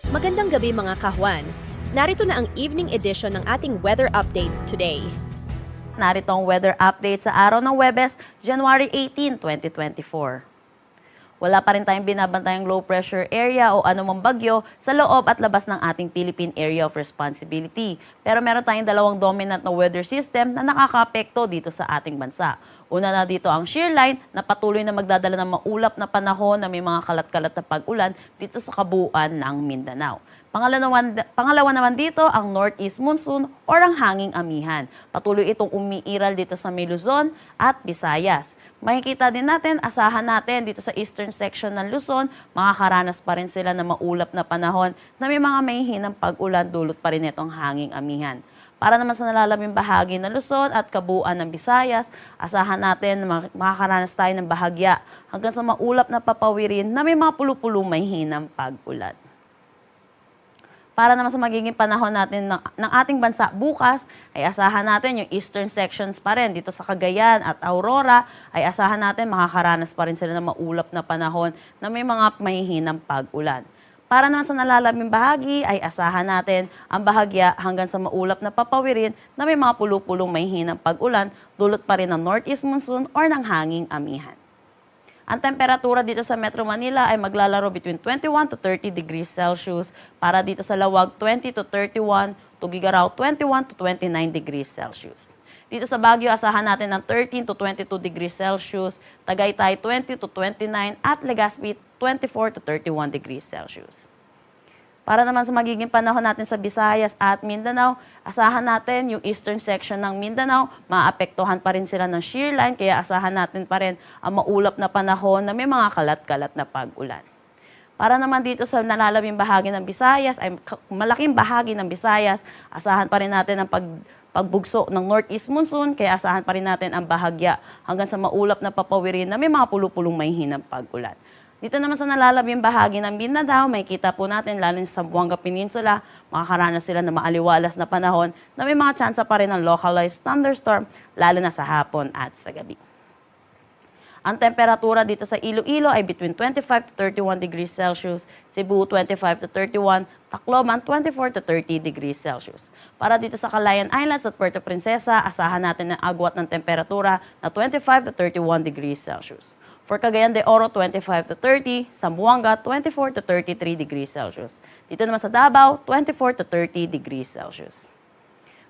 Magandang gabi mga kahwan. Narito na ang evening edition ng ating weather update today. Narito ang weather update sa araw ng Huwebes, January 18, 2024. Wala pa rin tayong binabantayang low pressure area o anumang bagyo sa loob at labas ng ating Philippine Area of Responsibility. Pero meron tayong dalawang dominant na weather system na nakakaapekto dito sa ating bansa. Una na dito ang shear line na patuloy na magdadala ng maulap na panahon na may mga kalat-kalat na pag-ulan dito sa kabuuan ng Mindanao. Pangalawa naman dito ang northeast monsoon or ang hanging amihan. Patuloy itong umiiral dito sa may Luzon at Visayas. Makikita din natin, asahan natin dito sa eastern section ng Luzon, makakaranas pa rin sila ng maulap na panahon na may mga mahihinang pag-ulan dulot pa rin itong hanging amihan. Para naman sa nalalabing bahagi ng Luzon at kabuuan ng Visayas, asahan natin na makakaranas tayo ng bahagya hanggang sa maulap na papawirin na may mga pulupulong mahihinang pag-ulan. Para naman sa magiging panahon natin ng ating bansa bukas, ay asahan natin yung eastern sections pa rin. Dito sa Cagayan at Aurora, ay asahan natin makakaranas pa rin sila ng maulap na panahon na may mga mahihinang pag-ulan. Para naman sa nalalabing bahagi, ay asahan natin ang bahagya hanggang sa maulap na papawirin na may mga pulupulong mahihinang pag-ulan, dulot pa rin ng northeast monsoon or ng hanging amihan. Ang temperatura dito sa Metro Manila ay maglalaro between 21 to 30 degrees Celsius. Para dito sa Lawag, 20 to 31, Tugigaraw, 21 to 29 degrees Celsius. Dito sa Baguio, asahan natin ng 13 to 22 degrees Celsius, Tagaytay, 20 to 29, at Legazpi, 24 to 31 degrees Celsius. Para naman sa magiging panahon natin sa Visayas at Mindanao, asahan natin yung eastern section ng Mindanao, maapektuhan pa rin sila ng shear line, kaya asahan natin pa rin ang maulap na panahon na may mga kalat-kalat na pag-ulan. Para naman dito sa nalalabing bahagi ng Visayas, ay malaking bahagi ng Visayas, asahan pa rin natin ang pagbugso ng northeast monsoon, kaya asahan pa rin natin ang bahagya hanggang sa maulap na papawirin na may mga pulupulong mahihinang pag-ulan. Dito naman sa nalalabing bahagi ng Mindanao, may kita po natin lalo sa Buanga Peninsula, makakaranas sila ng maaliwalas na panahon na may mga tsansa pa rin ng localized thunderstorm, lalo na sa hapon at sa gabi. Ang temperatura dito sa Iloilo ay between 25 to 31 degrees Celsius, Cebu 25 to 31, Tacloban 24 to 30 degrees Celsius. Para dito sa Calayan Islands at Puerto Princesa, asahan natin ang agwat ng temperatura na 25 to 31 degrees Celsius. For Cagayan de Oro, 25 to 30, Zamboanga, 24 to 33 degrees Celsius. Dito naman sa Davao, 24 to 30 degrees Celsius.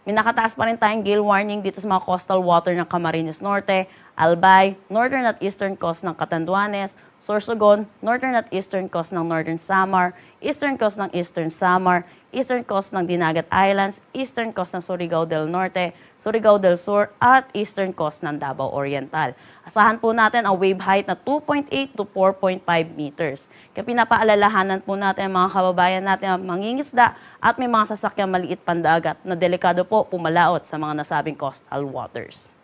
May nakataas pa rin tayong gale warning dito sa mga coastal water ng Camarines Norte, Albay, northern at eastern coast ng Catanduanes, Sorsogon, northern at eastern coast ng Northern Samar, eastern coast ng Eastern Samar, eastern coast ng Dinagat Islands, eastern coast ng Surigao del Norte, Surigao del Sur, at eastern coast ng Davao Oriental. Asahan po natin ang wave height na 2.8 to 4.5 meters. Kaya pinapaalalahanan po natin ang mga kababayan natin ang mangingisda at may mga sasakyang maliit pandagat na delikado po pumalaot sa mga nasabing coastal waters.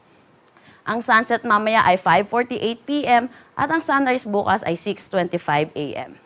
Ang sunset mamaya ay 5:48 p.m. at ang sunrise bukas ay 6:25 a.m.